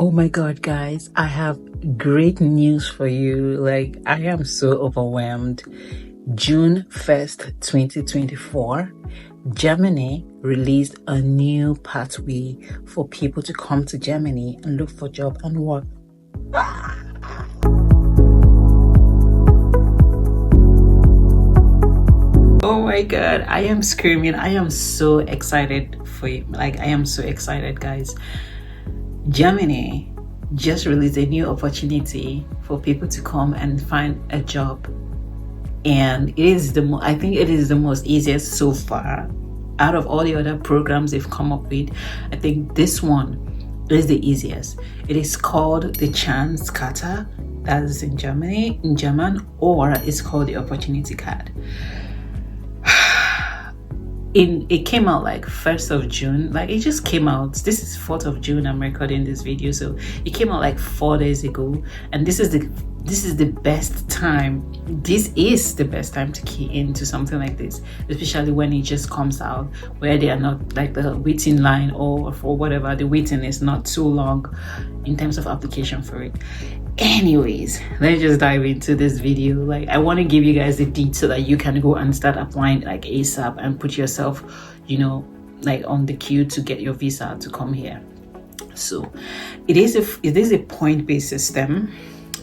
Oh my God, guys, I have great news for you. Like, I am so overwhelmed. June 1st, 2024, Germany released a new pathway for people to come to Germany and look for job and work. Oh my God, I am screaming. I am so excited for you. Like, I am so excited, guys. Germany just released a new opportunity for people to come and find a job, and it is I think it is the most easiest so far out of all the other programs they've come up with. I think this one is the easiest. It is called the ChanceKarte, that is in German, or it's called the opportunity card. It came out like 1st of June. Like, it just came out. This is 4th of June I'm recording this video, so it came out like 4 days ago, and this is the best time. This is the best time to key into something like this, especially when it just comes out, where they are not like the waiting line, or for whatever, the waiting is not too long in terms of application for it. Anyways, let's just dive into this video. Like, I want to give you guys the deets so that you can go and start applying like ASAP and put yourself, you know, like on the queue to get your visa to come here. So it is a point-based system.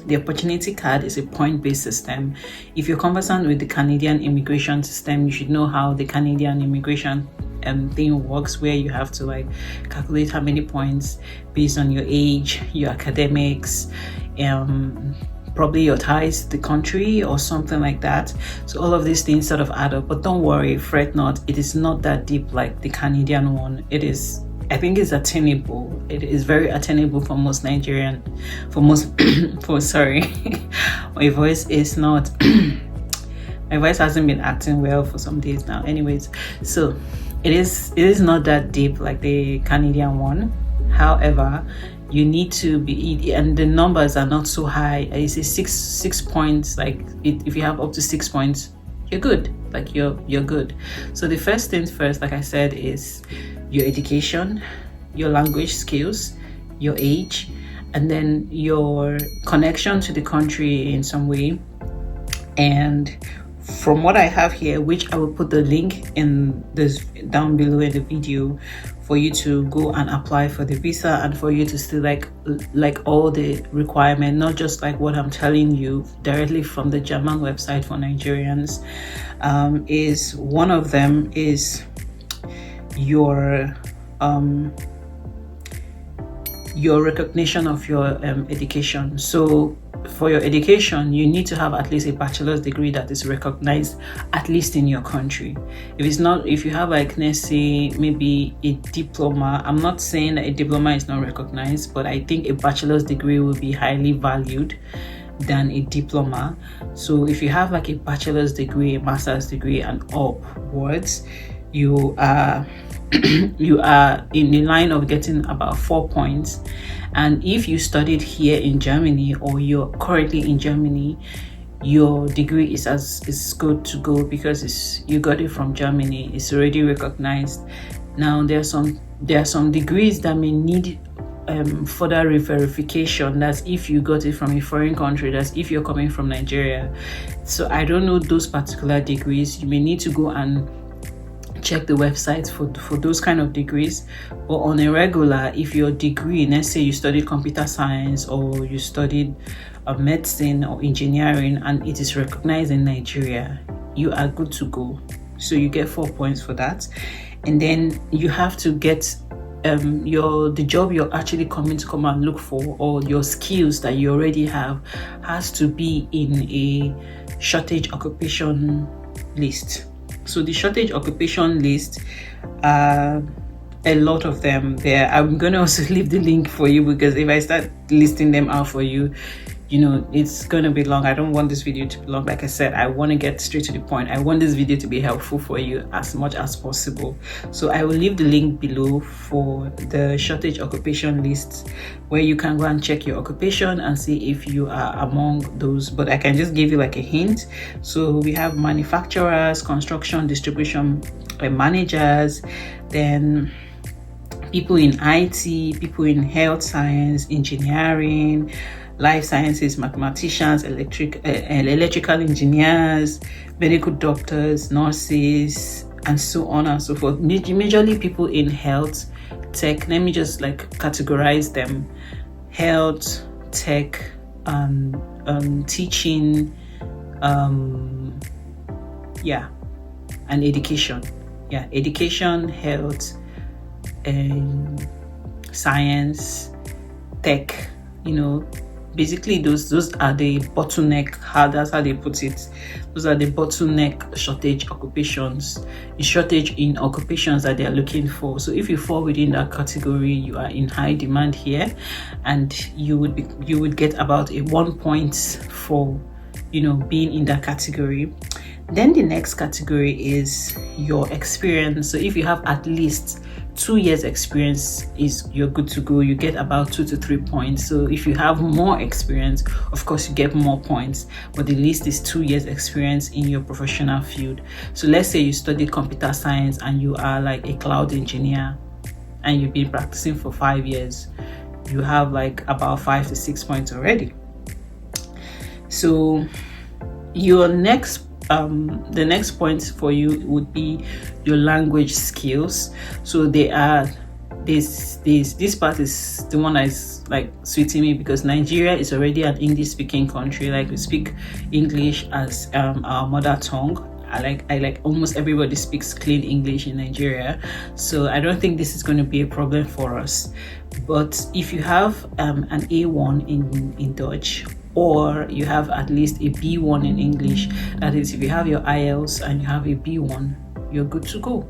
The opportunity card is a point-based system. If you're conversant with the Canadian immigration system, you should know how the Canadian immigration thing works, where you have to like calculate how many points based on your age, your academics, probably your ties to the country or something like that. So all of these things sort of add up, but don't worry, fret not. It is not that deep like the Canadian one. It is, I think it's attainable. It is very attainable for most Nigerian, sorry, my voice is not, my voice hasn't been acting well for some days now. Anyways, so it is not that deep like the Canadian one. However, you need to be, and the numbers are not so high. I say six points. Like, if you have up to 6 points, you're good. Like, you're good. So the first things first, like I said, is your education, your language skills, your age, and then your connection to the country in some way. And from what I have here, which I will put the link in this down below in the video, for you to go and apply for the visa, and for you to still like all the requirement, not just like what I'm telling you directly from the German website for Nigerians. Is one of them is your recognition of your education. So for your education, you need to have at least a bachelor's degree that is recognized at least in your country. If it's not, if you have like, let's say maybe a diploma, I'm not saying that a diploma is not recognized, but I think a bachelor's degree will be highly valued than a diploma. So if you have like a bachelor's degree, a master's degree and upwards, you are you are in the line of getting about 4 points. And if you studied here in Germany, or you're currently in Germany, your degree is good to go, because you got it from Germany. It's already recognized. Now there are some degrees that may need further re-verification. That's if you got it from a foreign country. That's if you're coming from Nigeria. So I don't know those particular degrees. You may need to go and check the website for those kind of degrees. But on a regular, if your degree, let's say you studied computer science, or you studied medicine or engineering, and it is recognized in Nigeria, you are good to go. So you get 4 points for that. And then you have to get the job you're actually coming to come and look for, or your skills that you already have, has to be in a shortage occupation list. So the shortage occupation list, a lot of them there. I'm going to also leave the link for you, because if I start listing them out for you, you know, it's going to be long. I don't want this video to be long. Like I said, I want to get straight to the point. I want this video to be helpful for you as much as possible. So I will leave the link below for the shortage occupation lists, where you can go and check your occupation and see if you are among those. But I can just give you like a hint. So we have manufacturers, construction, distribution managers, then people in IT, people in health science, engineering, life sciences, mathematicians, electrical engineers, medical doctors, nurses, and so on and so forth. Majorly people in health, tech. Let me just like categorize them: health, tech, teaching, and education. Education, health, and science, tech. Basically those are the bottleneck. That's how they put it. Those are the bottleneck shortage occupations. The shortage in occupations that they are looking for. So if you fall within that category, you are in high demand here, and you would get about a 1 point for being in that category. Then the next category is your experience. So if you have at least 2 years experience, you're good to go. You get about 2 to 3 points. So if you have more experience, of course you get more points, but the least is 2 years experience in your professional field. So let's say you studied computer science and you are like a cloud engineer and you've been practicing for 5 years. You have like about 5 to 6 points already. So your the next point for you would be your language skills. So they are this part is the one that is like sweeting me, because Nigeria is already an English speaking country. Like we speak English as our mother tongue. I like almost everybody speaks clean English in Nigeria, so I don't think this is going to be a problem for us. But if you have an A1 in Dutch, or you have at least a B1 in English, that is, if you have your IELTS and you have a B1, you're good to go.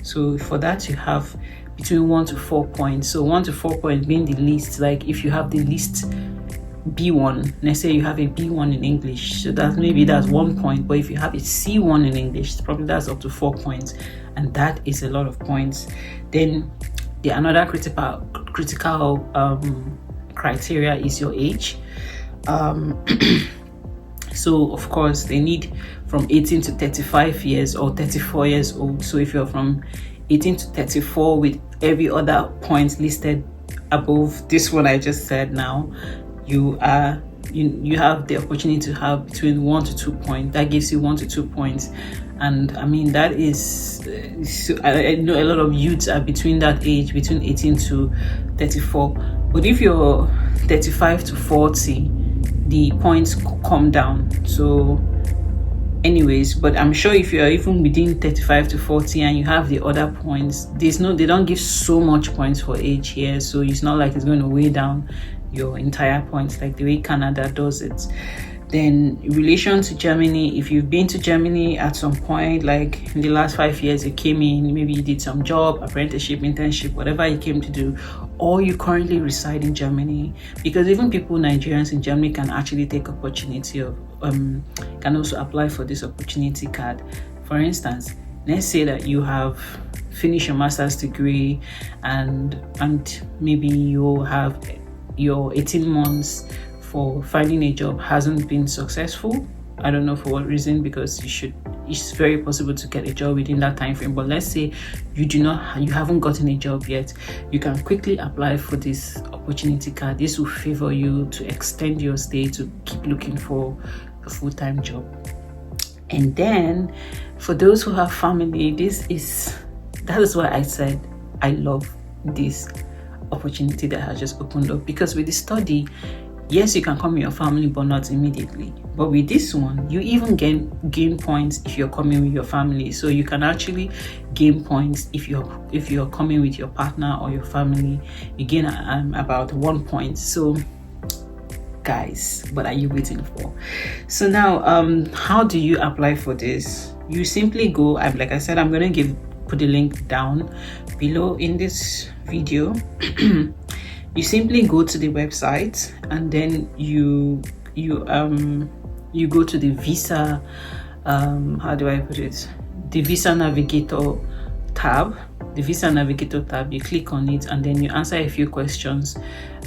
So for that, you have between 1 to 4 points. So 1 to 4 points being the least. Like if you have the least B1, let's say you have a B1 in English, so that's 1 point. But if you have a C1 in English, probably that's up to 4 points, and that is a lot of points. Then another critical criteria is your age. So of course they need from 18 to 35 years or 34 years old. So if you're from 18 to 34 with every other point listed above this one I just said now, you have the opportunity to have between 1 to 2 points. That gives you 1 to 2 points. And I mean, that is, I know a lot of youths are between that age, between 18 to 34. But if you're 35 to 40, the points come down. So anyways, but I'm sure if you're even within 35 to 40 and you have the other points, they don't give so much points for age here. So it's not like it's going to weigh down your entire points like the way Canada does it. Then in relation to Germany, if you've been to Germany at some point, like in the last 5 years, you came in, maybe you did some job, apprenticeship, internship, whatever you came to do, or you currently reside in Germany, because even people, Nigerians in Germany, can actually take opportunity of, can also apply for this opportunity card. For instance, let's say that you have finished your master's degree and maybe you have your 18 months for finding a job hasn't been successful. I don't know for what reason, because it's very possible to get a job within that time frame. But let's say you haven't gotten a job yet, you can quickly apply for this opportunity card. This will favor you to extend your stay, to keep looking for a full-time job. And then for those who have family, that is why I said I love this opportunity that has just opened up, because with the study, yes, you can come with your family, but not immediately. But with this one, you even gain points if you're coming with your family. So you can actually gain points if you're coming with your partner or your family. You gain about 1 point. So guys, what are you waiting for? So now, how do you apply for this? You simply go, like I said, I'm going to put the link down below in this video. You simply go to the website, and then you go to the visa, how do I put it, the visa navigator tab. You click on it, and then you answer a few questions,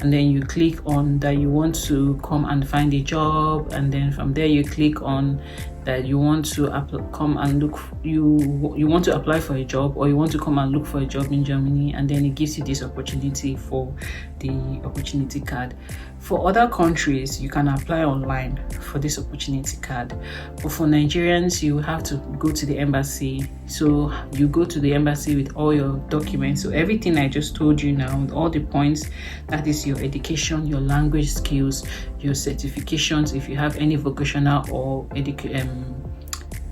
and then you click on that you want to come and find a job, and then from there you click on that you want to come and look, you want to apply for a job, or you want to come and look for a job in Germany, and then it gives you this opportunity for the opportunity card. For other countries, you can apply online for this opportunity card, but for Nigerians, you have to go to the embassy. So you go to the embassy with all your documents, so everything I just told you now, with all the points, that is your education, your language skills, your certifications, if you have any vocational or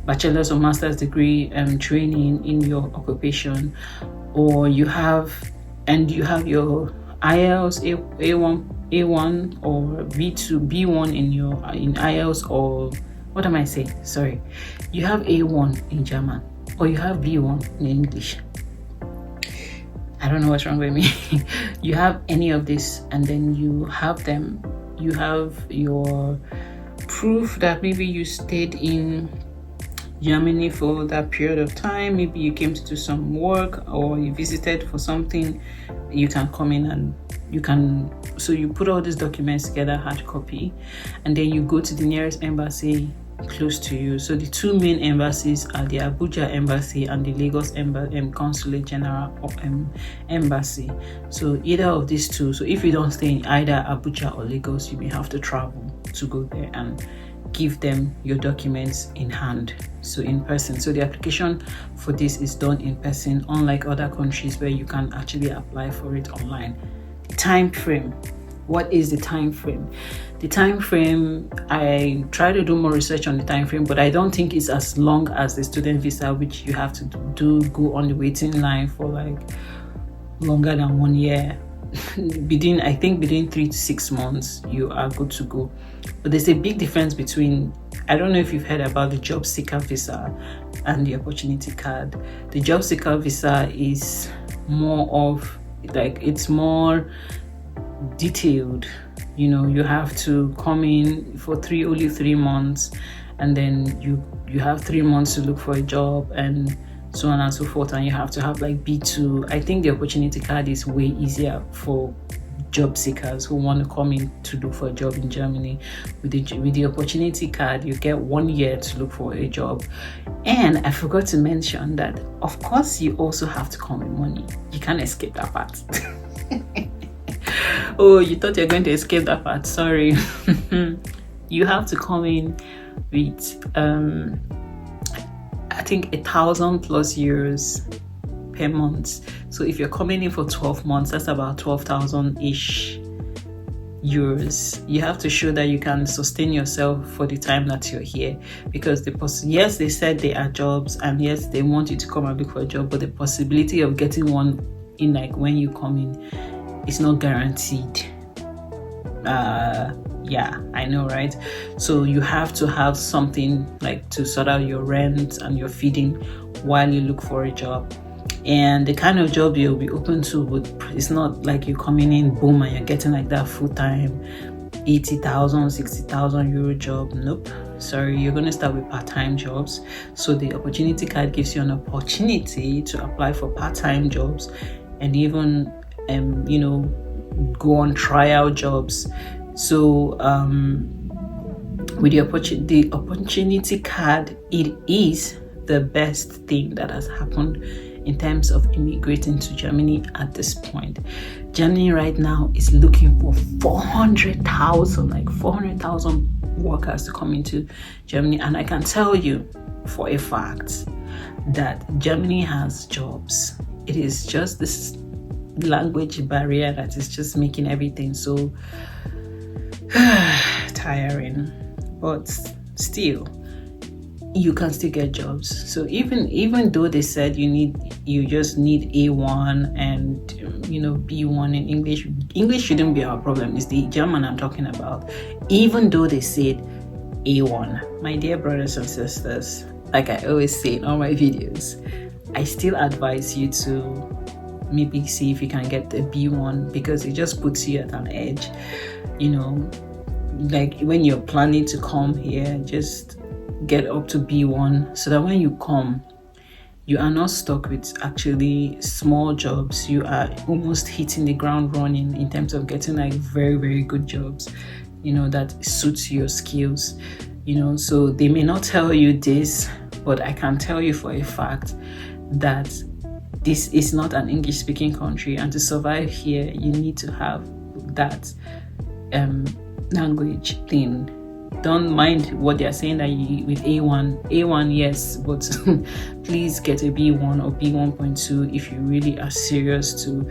bachelor's or master's degree training in your occupation, or you have your IELTS A1 or B1 in IELTS, or what am I saying? Sorry, you have A1 in German, or you have B1 in English. I don't know what's wrong with me. You have any of this, and then you have them. You have your proof that maybe you stayed in Germany for that period of time. Maybe you came to do some work, or you visited for something. You can come in and so you put all these documents together, hard copy, and then you go to the nearest embassy close to you. So the two main embassies are the Abuja embassy and the Lagos Consulate General embassy. So either of these two. So if you don't stay in either Abuja or Lagos, you may have to travel to go there and give them your documents in hand, so in person. So the application for this is done in person, unlike other countries where you can actually apply for it online. The time frame. What is the time frame? The time frame, I try to do more research on the time frame, but I don't think it's as long as the student visa, which you have to go on the waiting line for like longer than 1 year. I think between 3 to 6 months you are good to go. But there's a big difference between, I don't know if you've heard about the job seeker visa and the opportunity card. The job seeker visa is more of like, it's more detailed. You know, you have to come in for only 3 months, and then you have 3 months to look for a job, and so on and so forth, and you have to have like B2. I think the opportunity card is way easier for job seekers who want to come in to look for a job in Germany. With the opportunity card, you get 1 year to look for a job. And I forgot to mention that, of course, you also have to come with money. You can't escape that part. Oh, you thought you're going to escape that part? Sorry. You have to come in with I think 1,000 plus euros per month. So if you're coming in for 12 months, that's about 12,000-ish euros. You have to show that you can sustain yourself for the time that you're here, because yes, they said there are jobs, and yes, they want you to come and look for a job, but the possibility of getting one in like when you come in is not guaranteed. Yeah, I know, right? So you have to have something like to sort out your rent and your feeding while you look for a job. And the kind of job you'll be open to it's not like you're coming in boom and you're getting like that full-time 80,000, 60,000 euro job. Nope, sorry, you're going to start with part-time jobs. So the opportunity card gives you an opportunity to apply for part-time jobs, and even go on trial jobs. So with the opportunity card, it is the best thing that has happened in terms of immigrating to Germany at this point. Germany right now is looking for 400,000 workers to come into Germany, and I can tell you for a fact that Germany has jobs. It is just this language barrier that is just making everything so tiring, but still you can still get jobs. So even though they said you just need A1 and B1 in English shouldn't be our problem. It's the German I'm talking about. Even though they said A1, my dear brothers and sisters, like I always say in all my videos, I still advise you to maybe see if you can get the B1, because it just puts you at an edge. Like when you're planning to come here, just get up to B1, so that when you come, you are not stuck with actually small jobs. You are almost hitting the ground running in terms of getting like very, very good jobs, you know, that suits your skills, you know. So they may not tell you this, but I can tell you for a fact that this is not an English speaking country, and to survive here you need to have that language thing. Don't mind what they're saying that you with A1, yes, but please get a B1 or B1.2 if you really are serious to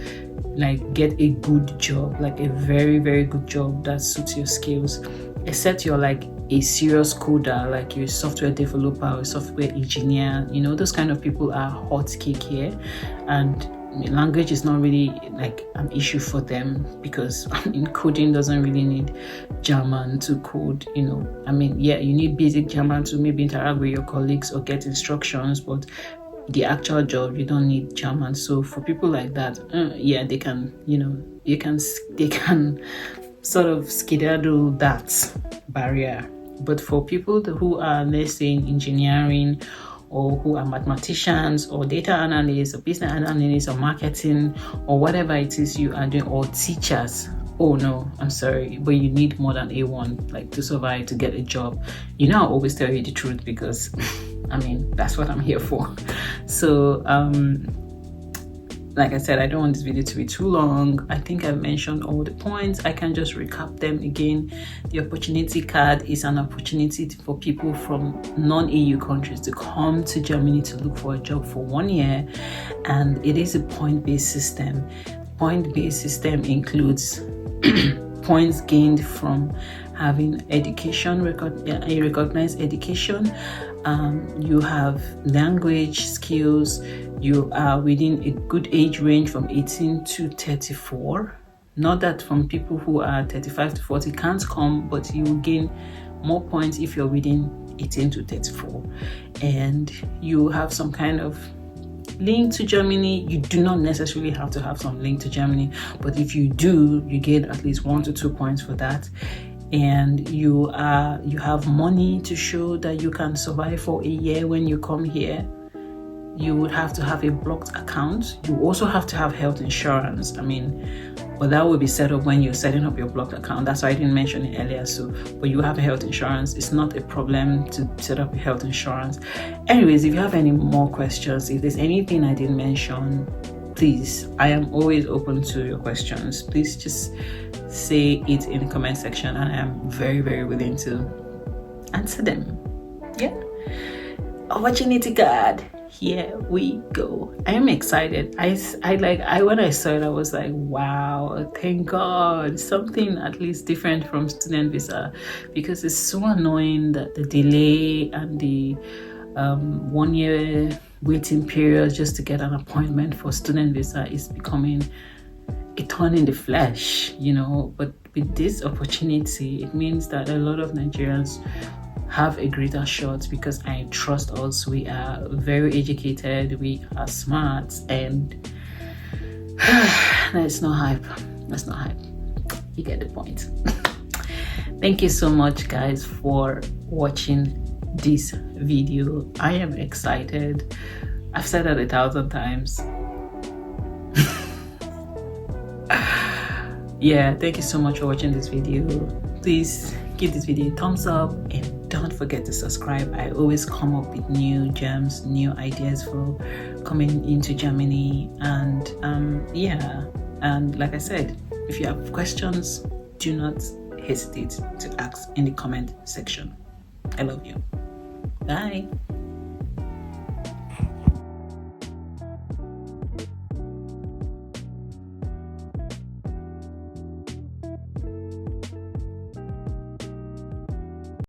like get a good job, like a very, very good job that suits your skills. Except you're like a serious coder, like you're a software developer or a software engineer, you know, those kind of people are hot cake here, and language is not really like an issue for them, because I mean, coding doesn't really need German to code, you know. I mean, yeah, you need basic German to maybe interact with your colleagues or get instructions, but the actual job, you don't need German. So for people like that, yeah, they can, you know, they can sort of skedaddle that barrier. But for people who are, let's say, in engineering, or who are mathematicians or data analysts or business analysts or marketing or whatever it is you are doing, or teachers, oh no, I'm sorry, but you need more than A1 like to survive, to get a job. You know, I always tell you the truth because I mean, that's what I'm here for. So like I said, I don't want this video to be too long. I think I've mentioned all the points. I can just recap them again. The opportunity card is an opportunity for people from non-EU countries to come to Germany to look for a job for 1 year, and it is a point-based system. Point-based system includes points gained from having education, a recognized education. You have language skills. You are within a good age range from 18 to 34. Not that from people who are 35 to 40 can't come, but you will gain more points if you're within 18 to 34. And you have some kind of link to Germany. You do not necessarily have to have some link to Germany, but if you do, you get at least 1 to 2 points for that. And you have money to show that you can survive for a year when you come here. You would have to have a blocked account. You also have to have health insurance. I mean, but that will be set up when you're setting up your blocked account. That's why I didn't mention it earlier. So, but you have health insurance. It's not a problem to set up your health insurance. Anyways, if you have any more questions, if there's anything I didn't mention, please, I am always open to your questions. Please just say it in the comment section, and I am very, very willing to answer them. Yeah. Opportunity card. Here we go. I am excited. I when I saw it, I was like, wow, thank God, something at least different from student visa, because it's so annoying that the delay and the 1 year waiting period just to get an appointment for student visa is becoming a thorn in the flesh, you know. But with this opportunity, it means that a lot of Nigerians have a greater shot, because I trust us. We are very educated, we are smart, and that's not hype. That's not hype. You get the point. Thank you so much, guys, for watching this video. I am excited. I've said that 1,000 times. Yeah, thank you so much for watching this video. Please give this video a thumbs up, and don't forget to subscribe. I always come up with new gems, new ideas for coming into Germany. And yeah, and like I said, if you have questions, do not hesitate to ask in the comment section. I love you. Bye.